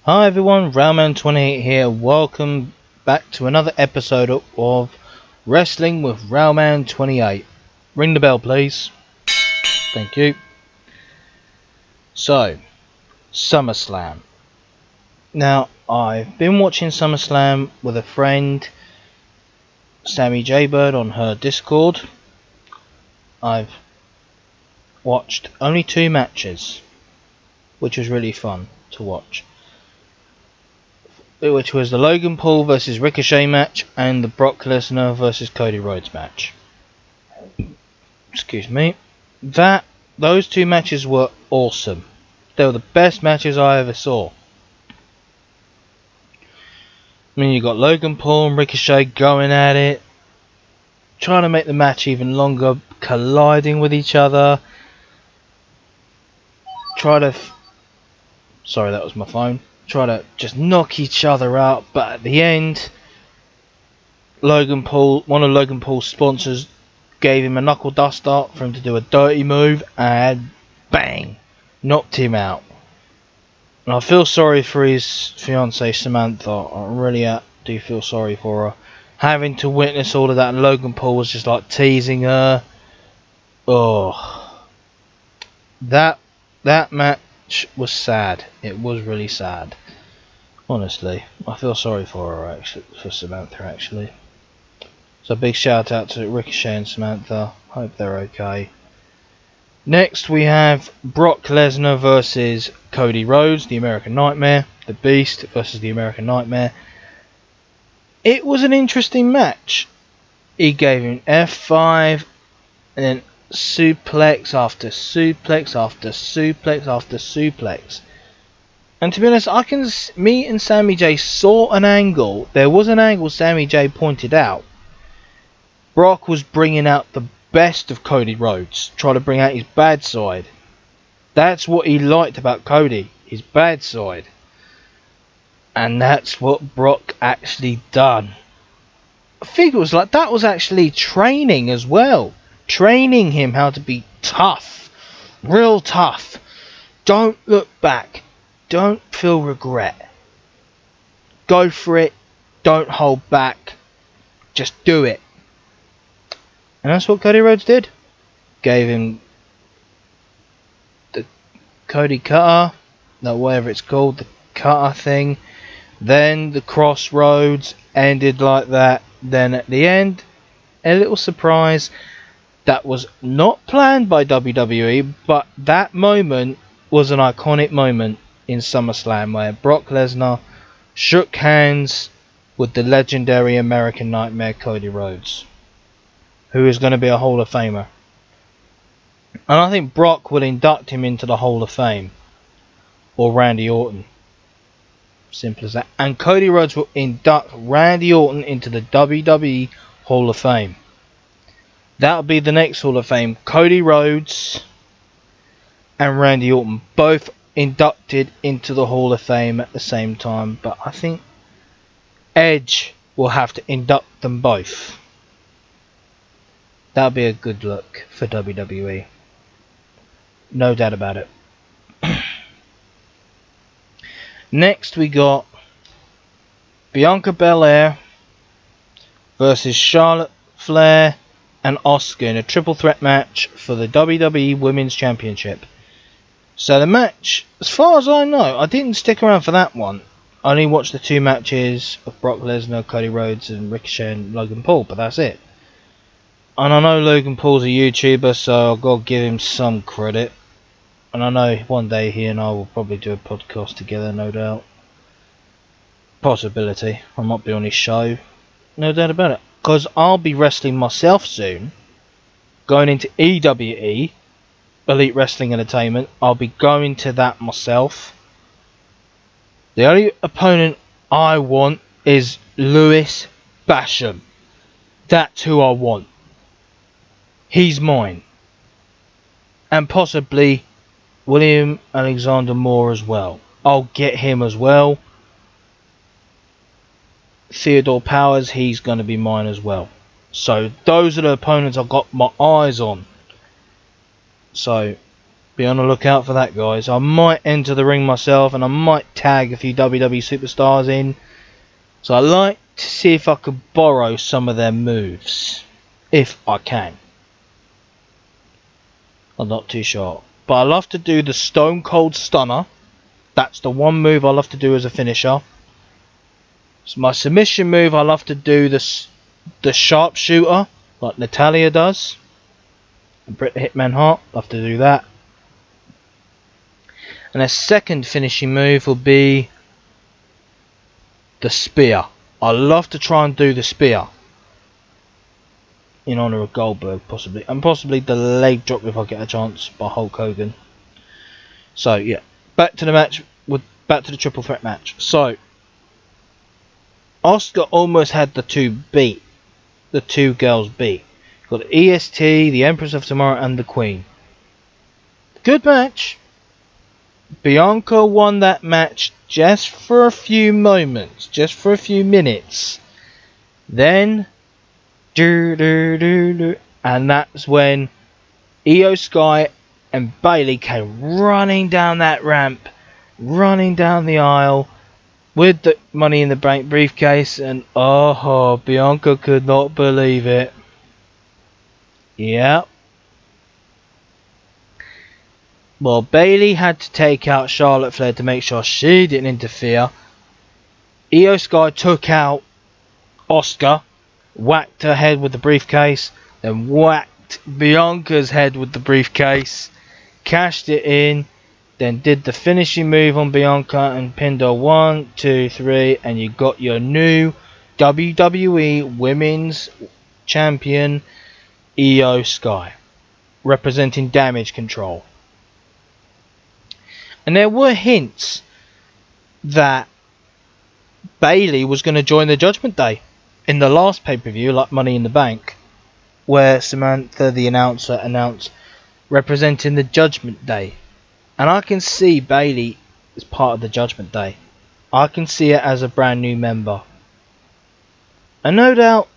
Hi everyone, Railman28 here. Welcome back to another episode of Wrestling with Railman28. Ring the bell, please. Thank you. So, SummerSlam. Now, I've been watching SummerSlam with a friend, Sammy J Bird, on her Discord. I've watched only 2 matches, which was really fun to watch. Which was the Logan Paul versus Ricochet match and the Brock Lesnar versus Cody Rhodes match. Excuse me. Those 2 matches were awesome. They were the best matches I ever saw. I mean, you got Logan Paul and Ricochet going at it, trying to make the match even longer, colliding with each other. Sorry, that was my phone. Try to just knock each other out, but at the end, one of Logan Paul's sponsors gave him a knuckle duster for him to do a dirty move, and bang, knocked him out. And I feel sorry for his fiancée Samantha. I really do feel sorry for her, having to witness all of that. And Logan Paul was just like teasing her. Oh, that match was sad. It was really sad. Honestly, I feel sorry for her for Samantha actually. So big shout out to Ricochet and Samantha. Hope they're okay. Next we have Brock Lesnar versus Cody Rhodes, the American Nightmare. The Beast versus the American Nightmare. It was an interesting match. He gave him F5 and then suplex after suplex after suplex after suplex. And to be honest, me and Sammy J saw an angle. There was an angle Sammy J pointed out. Brock was bringing out the best of Cody Rhodes, trying to bring out his bad side. That's what he liked about Cody, his bad side. And that's what Brock actually done. I think it was like that was actually training as well. Training him how to be tough. Real tough. Don't look back. Don't feel regret. Go for it. Don't hold back. Just do it. And that's what Cody Rhodes did. Gave him the Cody Cutter, whatever it's called, the Cutter thing. Then the Crossroads ended like that. Then at the end, a little surprise that was not planned by WWE, but that moment was an iconic moment in SummerSlam where Brock Lesnar shook hands with the legendary American Nightmare Cody Rhodes, who is going to be a Hall of Famer. And I think Brock will induct him into the Hall of Fame. Or Randy Orton. Simple as that. And Cody Rhodes will induct Randy Orton into the WWE Hall of Fame. That'll be the next Hall of Fame. Cody Rhodes and Randy Orton both inducted into the Hall of Fame at the same time. But I think Edge will have to induct them both. That'll be a good look for WWE. No doubt about it. Next we got Bianca Belair versus Charlotte Flair and Asuka in a triple threat match for the WWE Women's Championship. So the match, as far as I know, I didn't stick around for that one. I only watched the 2 matches of Brock Lesnar, Cody Rhodes and Ricochet and Logan Paul, but that's it. And I know Logan Paul's a YouTuber, so I've got to give him some credit. And I know one day he and I will probably do a podcast together, no doubt. Possibility. I might be on his show. No doubt about it. Because I'll be wrestling myself soon. Going into EWE, Elite Wrestling Entertainment. I'll be going to that myself. The only opponent I want is Lewis Basham. That's who I want. He's mine. And possibly William Alexander Moore as well. I'll get him as well. Theodore Powers, he's going to be mine as well. So those are the opponents I've got my eyes on. So Be on the lookout for that, guys. I might enter the ring myself, and I might tag a few WWE superstars in. So I like to see if I could borrow some of their moves, if I can. I'm not too sure, but I love to do the Stone Cold Stunner. That's the one move I love to do as a finisher. So my submission move, I love to do the sharpshooter, like Natalya does. Brit Hitman Hart, love to do that. And a second finishing move will be the spear. I love to try and do the spear in honour of Goldberg, possibly, and possibly the leg drop if I get a chance by Hulk Hogan. So yeah, back to the match. Back to the triple threat match. So Asuka almost had the two girls beat. Got the EST, the Empress of Tomorrow, and the Queen. Good match. Bianca won that match just for a few moments, just for a few minutes. Then, and that's when Io Sky and Bayley came running down that ramp, running down the aisle with the Money in the Bank briefcase, and oh, Bianca could not believe it. Yeah. Well, Bayley had to take out Charlotte Flair to make sure she didn't interfere. Io Sky took out Asuka, whacked her head with the briefcase, then whacked Bianca's head with the briefcase, cashed it in, then did the finishing move on Bianca and pinned her 1, 2, 3, and you got your new WWE Women's Champion Io Sky, representing Damage Control. And there were hints that Bayley was going to join the Judgment Day in the last pay-per-view, like Money in the Bank, where Samantha, the announcer, announced representing the Judgment Day. And I can see Bayley as part of the Judgment Day. I can see it as a brand new member. And no doubt,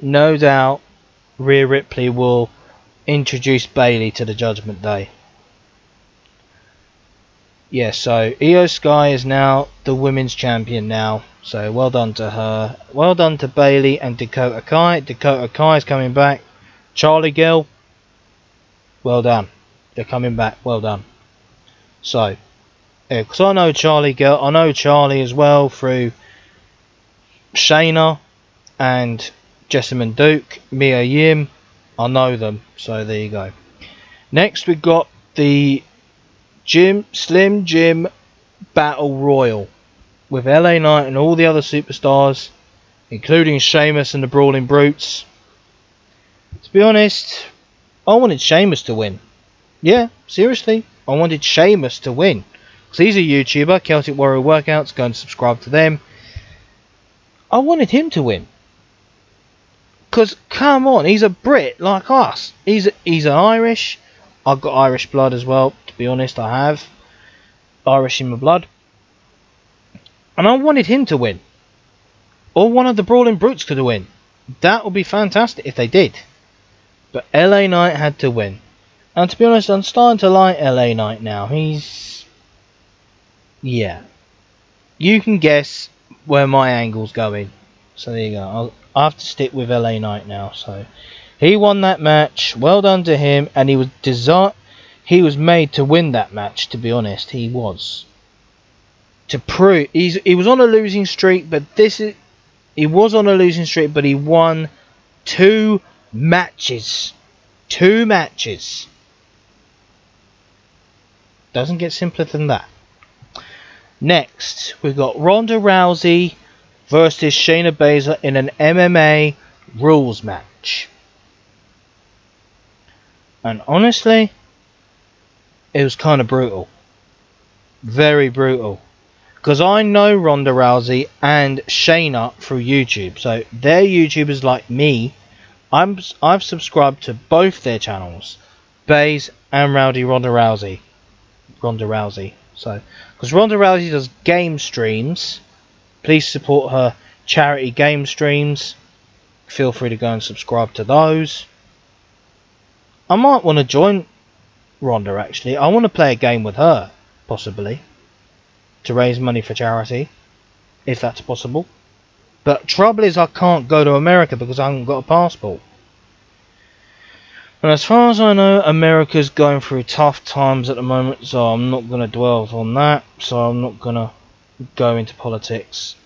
no doubt, Rhea Ripley will introduce Bayley to the Judgment Day. Yeah, so Io Sky is now the women's champion now. So well done to her. Well done to Bayley and Dakota Kai. Dakota Kai is coming back. Charlie Gill, well done. They're coming back. Well done. So, yeah, because I know Charlie Gill. I know Charlie as well through Shayna and Jessamine Duke, Mia Yim. I know them. So there you go. Next we got the Slim Jim Battle Royal with LA Knight and all the other superstars, including Sheamus and the Brawling Brutes. To be honest, I wanted Sheamus to win. Yeah, seriously, I wanted Sheamus to win. Because he's a YouTuber, Celtic Warrior Workouts, go and subscribe to them. I wanted him to win. Because, come on, he's a Brit like us. He's an Irish. I've got Irish blood as well, to be honest, I have. Irish in my blood. And I wanted him to win. Or one of the Brawling Brutes could win. That would be fantastic if they did. But LA Knight had to win. And to be honest, I'm starting to like LA Knight now. Yeah. You can guess where my angle's going. So there you go. I'll have to stick with LA Knight now. So he won that match. Well done to him. And he was made to win that match, to be honest. He was. To prove he was on a losing streak, but he was on a losing streak, but he won 2 matches. 2 matches. Doesn't get simpler than that. Next, we've got Ronda Rousey versus Shayna Baszler in an MMA rules match. And honestly, it was kind of brutal. Very brutal. Because I know Ronda Rousey and Shayna through YouTube. So they're YouTubers like me. I've subscribed to both their channels. Baze and Ronda Rousey. So, because Ronda Rousey does game streams. Please support her charity game streams. Feel free to go and subscribe to those. I might want to join Ronda actually. I want to play a game with her, possibly, to raise money for charity, if that's possible. But trouble is I can't go to America because I haven't got a passport. And as far as I know, America's going through tough times at the moment, so I'm not going to dwell on that. So I'm not going to go into politics,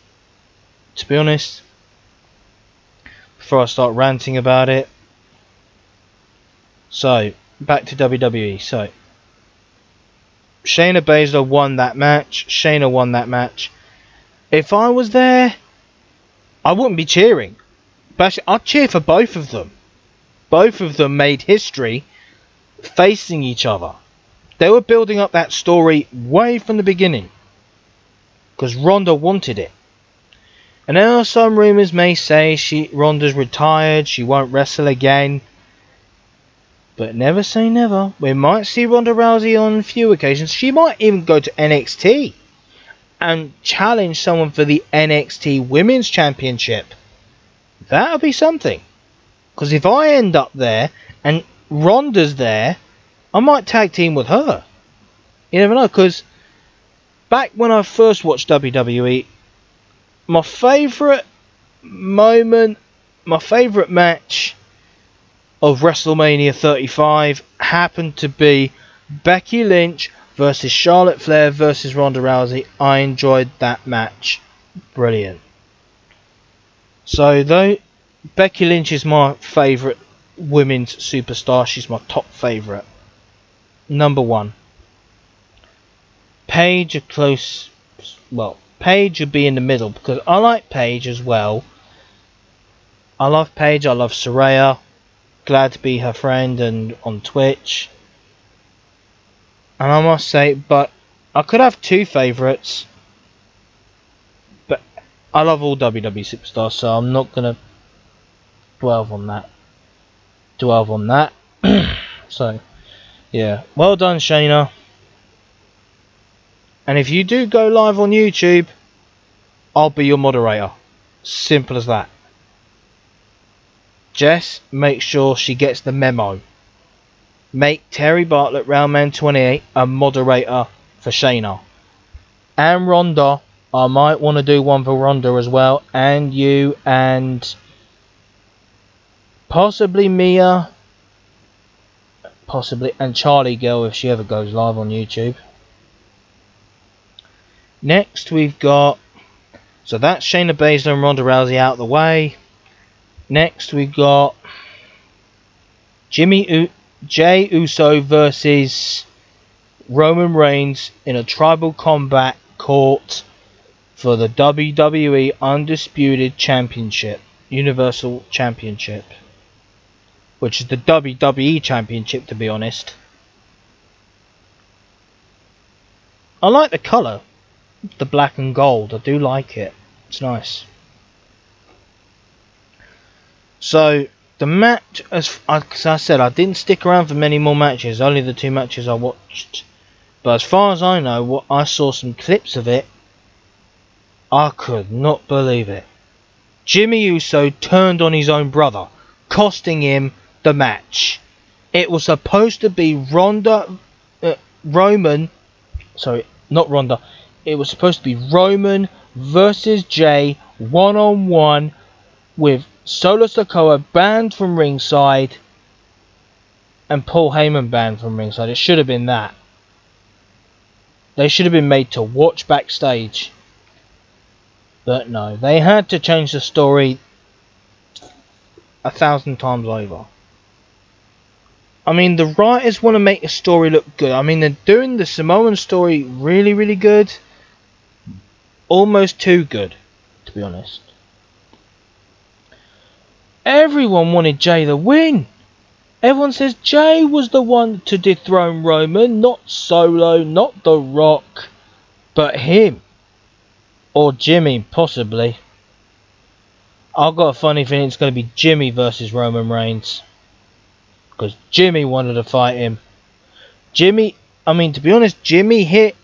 to be honest, before I start ranting about it. So, back to WWE. So, Shayna Baszler won that match. Shayna won that match. If I was there, I wouldn't be cheering. But I'd cheer for both of them. Both of them made history facing each other. They were building up that story way from the beginning, because Ronda wanted it. And now some rumours may say Ronda's retired, she won't wrestle again. But never say never. We might see Ronda Rousey on a few occasions. She might even go to NXT and challenge someone for the NXT Women's Championship. That'll be something. Because if I end up there and Ronda's there, I might tag team with her. You never know, because back when I first watched WWE, my favourite moment, my favourite match of WrestleMania 35 happened to be Becky Lynch versus Charlotte Flair versus Ronda Rousey. I enjoyed that match. Brilliant. So though Becky Lynch is my favourite women's superstar, she's my top favourite. Number one. Paige a close, well, Paige would be in the middle because I like Paige as well. I love Paige, I love Saraya. Glad to be her friend and on Twitch. And I must say, but I could have two favourites. But I love all WWE superstars, so I'm not going to dwell on that. So, yeah. Well done, Shayna. And if you do go live on YouTube, I'll be your moderator. Simple as that. Jess, make sure she gets the memo. Make Terry Bartlett, Railman28, a moderator for Shayna. And Ronda, I might want to do one for Ronda as well. And you, and possibly Mia. Possibly, and Charlie Girl if she ever goes live on YouTube. Next we've got, so that's Shayna Baszler and Ronda Rousey out of the way. Next we've got Jey Uso versus Roman Reigns in a tribal combat court for the WWE Undisputed Championship, Universal Championship, which is the WWE Championship, to be honest. I like the colour, the black and gold. I do like it. It's nice. So the match, as I said, I didn't stick around for many more matches. Only the two matches I watched. But as far as I know, I saw some clips of it. I could not believe it. Jimmy Uso turned on his own brother, costing him the match. It was supposed to be It was supposed to be Roman versus Jey 1-on-1 with Solo Sikoa banned from ringside and Paul Heyman banned from ringside. It should have been that. They should have been made to watch backstage. But no, they had to change the story 1,000 times over. I mean, the writers want to make the story look good. I mean, they're doing the Samoan story really, really good. Almost too good, to be honest. Everyone wanted Jey to win. Everyone says Jey was the one to dethrone Roman, not Solo, not The Rock, but him. Or Jimmy, possibly. I've got a funny feeling it's going to be Jimmy versus Roman Reigns. Because Jimmy wanted to fight him. Jimmy, I mean, to be honest, Jimmy hit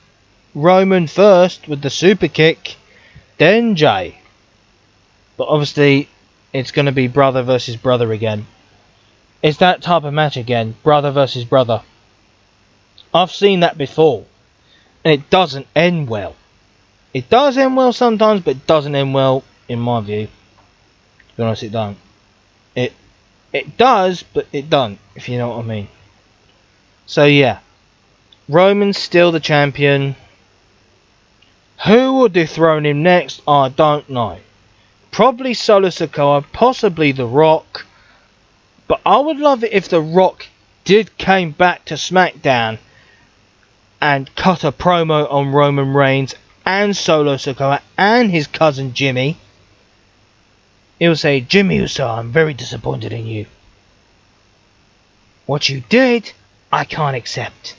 Roman first with the super kick, then Jey. But obviously, it's going to be brother versus brother again. It's that type of match again, brother versus brother. I've seen that before, and it doesn't end well. It does end well sometimes, but it doesn't end well in my view. To be honest, it don't. It does, but it don't, if you know what I mean. So yeah, Roman's still the champion. Who will dethrone him next? I don't know. Probably Solo Sikoa, possibly The Rock. But I would love it if The Rock came back to SmackDown and cut a promo on Roman Reigns and Solo Sikoa and his cousin Jimmy. He'll say, Jimmy Uso, I'm very disappointed in you. What you did, I can't accept.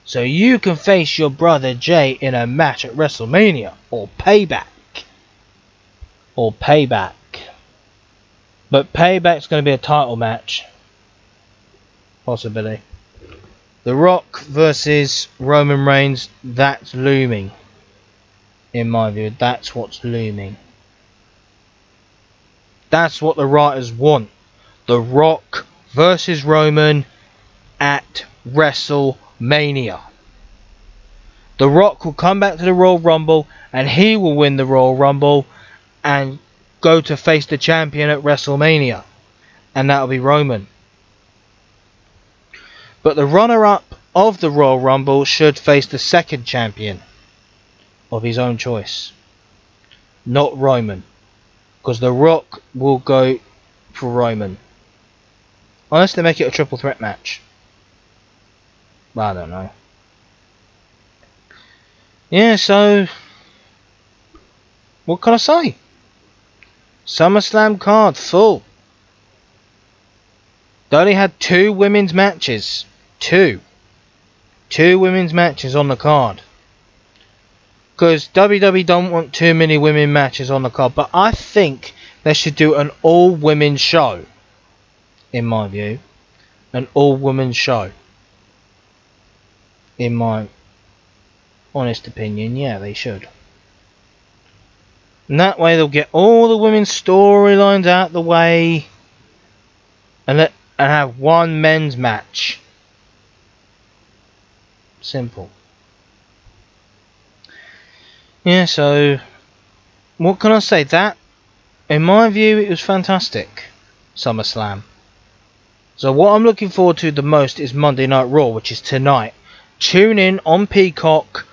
So you can face your brother Jay in a match at WrestleMania or Payback. But Payback's going to be a title match. Possibly. The Rock versus Roman Reigns, that's looming. In my view, that's what's looming. That's what the writers want. The Rock versus Roman at WrestleMania. The Rock will come back to the Royal Rumble and he will win the Royal Rumble and go to face the champion at WrestleMania. And that'll be Roman. But the runner-up of the Royal Rumble should face the second champion of his own choice. Not Roman. Because The Rock will go for Roman. Unless they make it a triple threat match. Well, I don't know. Yeah, so what can I say? SummerSlam card full. They only had 2 women's matches. 2 women's matches on the card. Because WWE don't want too many women matches on the card. But I think they should do an all-women show. In my view. An all-women show. In my honest opinion, yeah, they should. And that way they'll get all the women's storylines out the way. And have one men's match. Simple. Yeah, so what can I say? That, in my view, it was fantastic. SummerSlam. So what I'm looking forward to the most is Monday Night Raw, which is tonight. Tune in on Peacock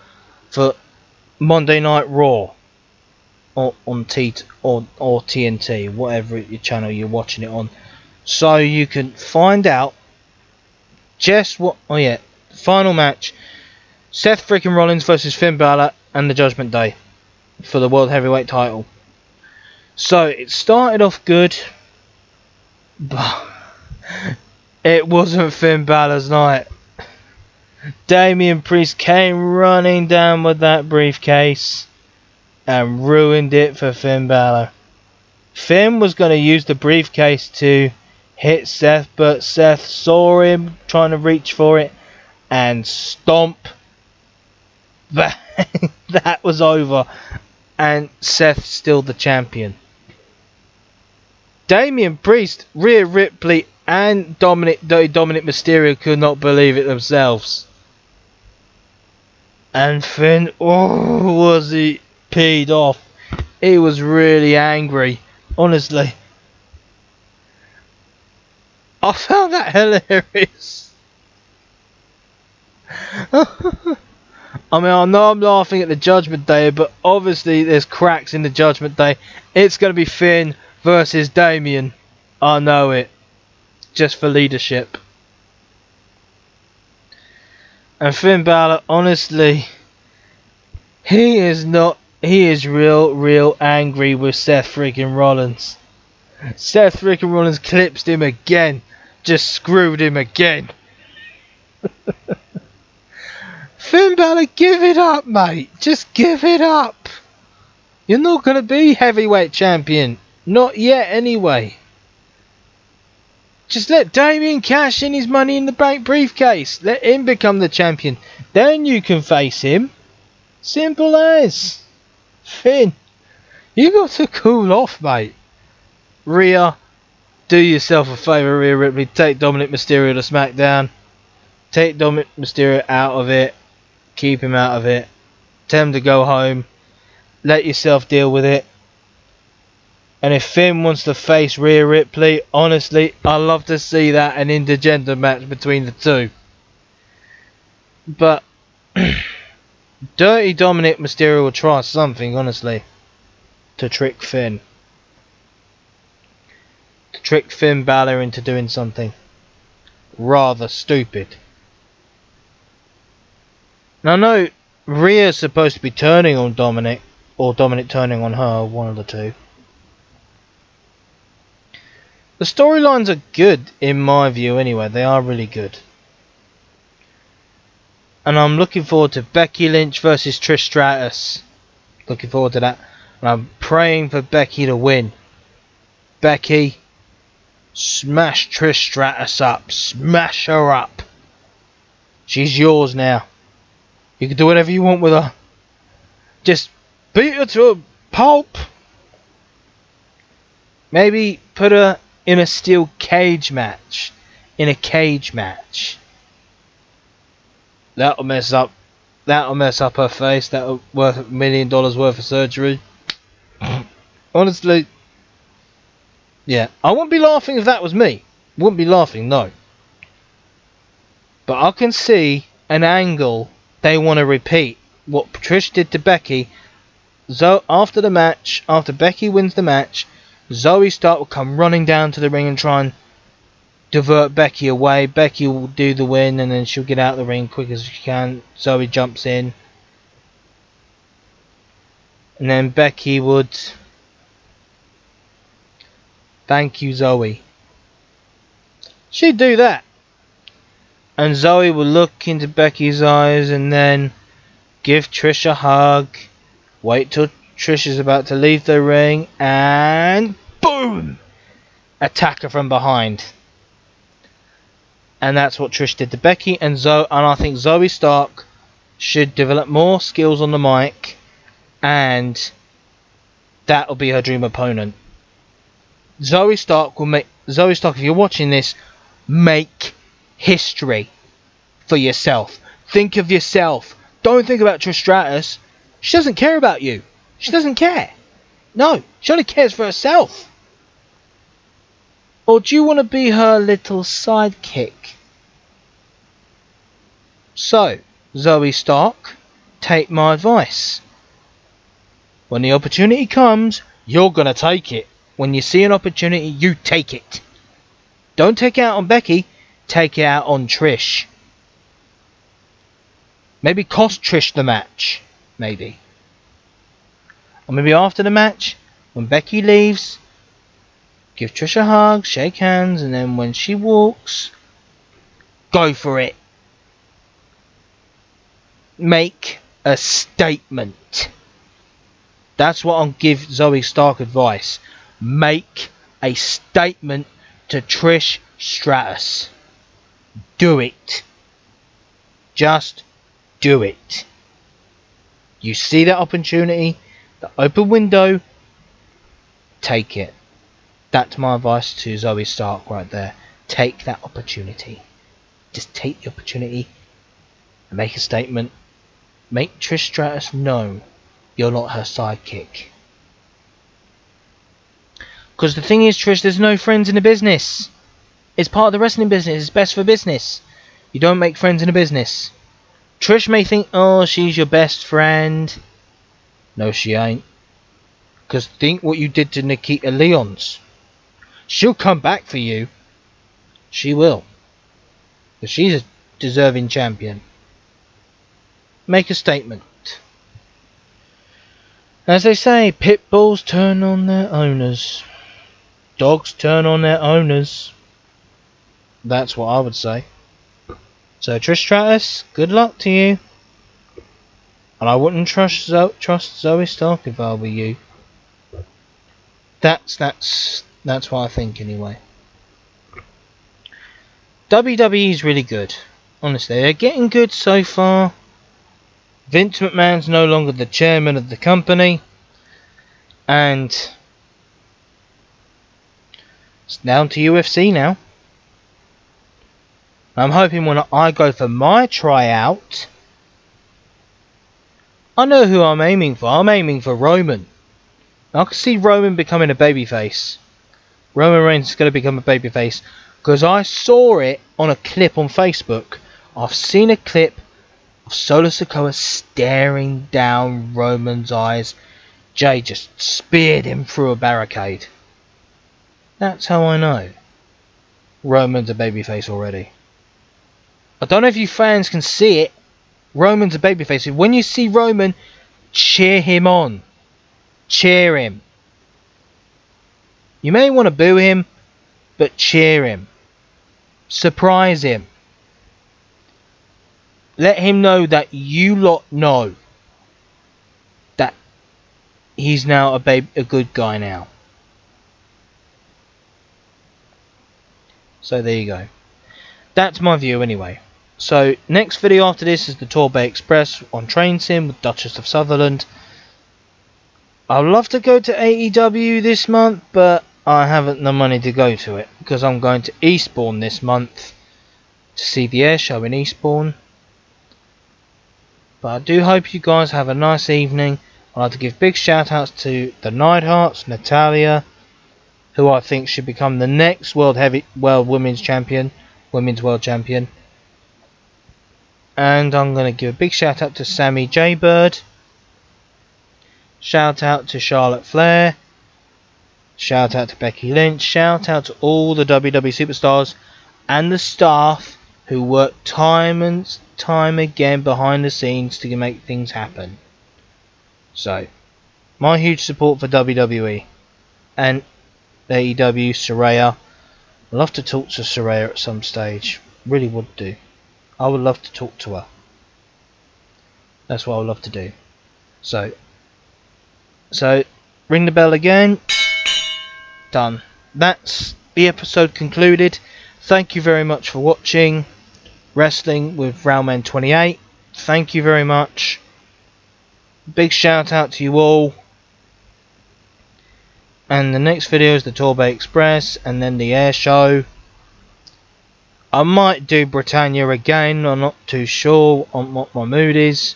for Monday Night Raw. Or on or TNT, whatever your channel you're watching it on. So you can find out just what... Oh yeah, final match. Seth freaking Rollins versus Finn Balor and the Judgment Day for the World Heavyweight title. So it started off good, but it wasn't Finn Balor's night. Damian Priest came running down with that briefcase and ruined it for Finn Balor. Finn was going to use the briefcase to hit Seth, but Seth saw him trying to reach for it and stomp. That was over, and Seth's still the champion. Damian Priest, Rhea Ripley and Dominic Mysterio could not believe it themselves. And Finn, was he peed off. He was really angry, honestly. I found that hilarious. I mean, I know I'm laughing at the Judgment Day, but obviously there's cracks in the Judgment Day. It's going to be Finn versus Damian. I know it. Just for leadership. And Finn Balor, honestly, he is real angry with Seth freaking Rollins. Seth freaking Rollins clipsed him again. Just screwed him again. Finn Balor, give it up, mate. Just give it up. You're not going to be heavyweight champion. Not yet, anyway. Just let Damian cash in his Money in the Bank briefcase. Let him become the champion. Then you can face him. Simple as. Finn, you got to cool off, mate. Rhea, do yourself a favour, Rhea Ripley. Take Dominic Mysterio to SmackDown. Take Dominic Mysterio out of it. Keep him out of it. Tell him to go home. Let yourself deal with it. And if Finn wants to face Rhea Ripley, honestly, I love to see that an intergender match between the two. But Dirty Dominic Mysterio will try something, honestly, to trick Finn. To trick Finn Balor into doing something rather stupid. Now, I know Rhea's supposed to be turning on Dominic, or Dominic turning on her, one of the two. The storylines are good, in my view anyway. They are really good. And I'm looking forward to Becky Lynch versus Trish Stratus. Looking forward to that. And I'm praying for Becky to win. Becky, smash Trish Stratus up. Smash her up. She's yours now. You can do whatever you want with her. Just beat her to a pulp. Maybe put her in a steel cage match. In a cage match. That'll mess up her face. That'll worth $1 million worth of surgery. Honestly. Yeah. I wouldn't be laughing if that was me. Wouldn't be laughing, no. But I can see an angle they want to repeat. What Trish did to Becky. After the match, after Becky wins the match, Zoe Stark will come running down to the ring and try and divert Becky away. Becky will do the win and then she'll get out of the ring quick as she can. Zoe jumps in. And then Becky would... Thank you, Zoe. She'd do that. And Zoe will look into Becky's eyes and then give Trish a hug. Wait till Trish is about to leave the ring. And boom! Attack her from behind. And that's what Trish did to Becky. And I think Zoe Stark should develop more skills on the mic. And that'll be her dream opponent. Zoe Stark, if you're watching this, make history for yourself. Think of yourself. Don't think about Trish Stratus. She doesn't care about you. She doesn't care. No, she only cares for herself. Or do you want to be her little sidekick? So, Zoe Stark, take my advice. When the opportunity comes, you're going to take it. When you see an opportunity, you take it. Don't take it out on Becky, take it out on Trish. Maybe cost Trish the match. Maybe. Or maybe after the match, when Becky leaves, give Trish a hug, shake hands, and then when she walks, go for it. Make a statement. That's what I'll give Zoe Stark advice. Make a statement to Trish Stratus. Do it. Just do it. You see that opportunity, the open window, take it. That's my advice to Zoe Stark right there. Take that opportunity. Just take the opportunity and make a statement. Make Trish Stratus know you're not her sidekick. Because the thing is, Trish, there's no friends in the business. It's part of the wrestling business. It's best for business. You don't make friends in a business. Trish may think, oh, she's your best friend. No, she ain't. Because think what you did to Nikita Lyons. She'll come back for you. She will. Because she's a deserving champion. Make a statement. As they say, pit bulls turn on their owners. Dogs turn on their owners. That's what I would say. So Trish Stratus, good luck to you. And I wouldn't trust Zoe Stark if I were you. That's what I think anyway. WWE's really good. Honestly, they're getting good so far. Vince McMahon's no longer the chairman of the company. And It's down to UFC now. I'm hoping when I go for my tryout, I know who I'm aiming for. I'm aiming for Roman. I can see Roman becoming a babyface. Roman Reigns is going to become a babyface because I saw it on a clip on Facebook. I've seen a clip of Solo Sikoa staring down Roman's eyes. Jay just speared him through a barricade. That's how I know Roman's a babyface already. I don't know if you fans can see it. Roman's a babyface. When you see Roman, cheer him on. Cheer him. You may want to boo him, but cheer him. Surprise him. Let him know that you lot know that he's now a good guy now. So there you go. That's my view anyway. So next video after this is the Torbay Express on Train Sim with Duchess of Sutherland. I'd love to go to AEW this month, but I haven't the money to go to it because I'm going to Eastbourne this month to see the air show in Eastbourne. But I do hope you guys have a nice evening. I'd like to give big shout outs to the Neidharts, Natalia, who I think should become the next World Women's World Champion. And I'm going to give a big shout out to Sammy J Bird. Shout out to Charlotte Flair. Shout out to Becky Lynch. Shout out to all the WWE superstars and the staff who work time and time again behind the scenes to make things happen. So, my huge support for WWE and AEW, Saraya. I'd love to talk to Saraya at some stage. Really would do. I would love to talk to her. That's what I would love to do. So ring the bell again. Done. That's the episode concluded. Thank you very much for watching Wrestling with Railman28. Thank you very much. Big shout out to you all. And the next video is the Torbay Express and then the air show. I might do Britannia again. I'm not too sure on what my mood is.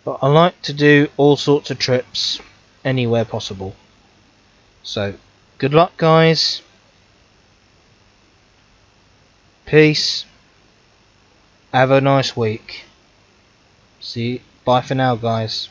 But I like to do all sorts of trips anywhere possible. So, good luck guys. Peace. Have a nice week. See you. Bye for now guys.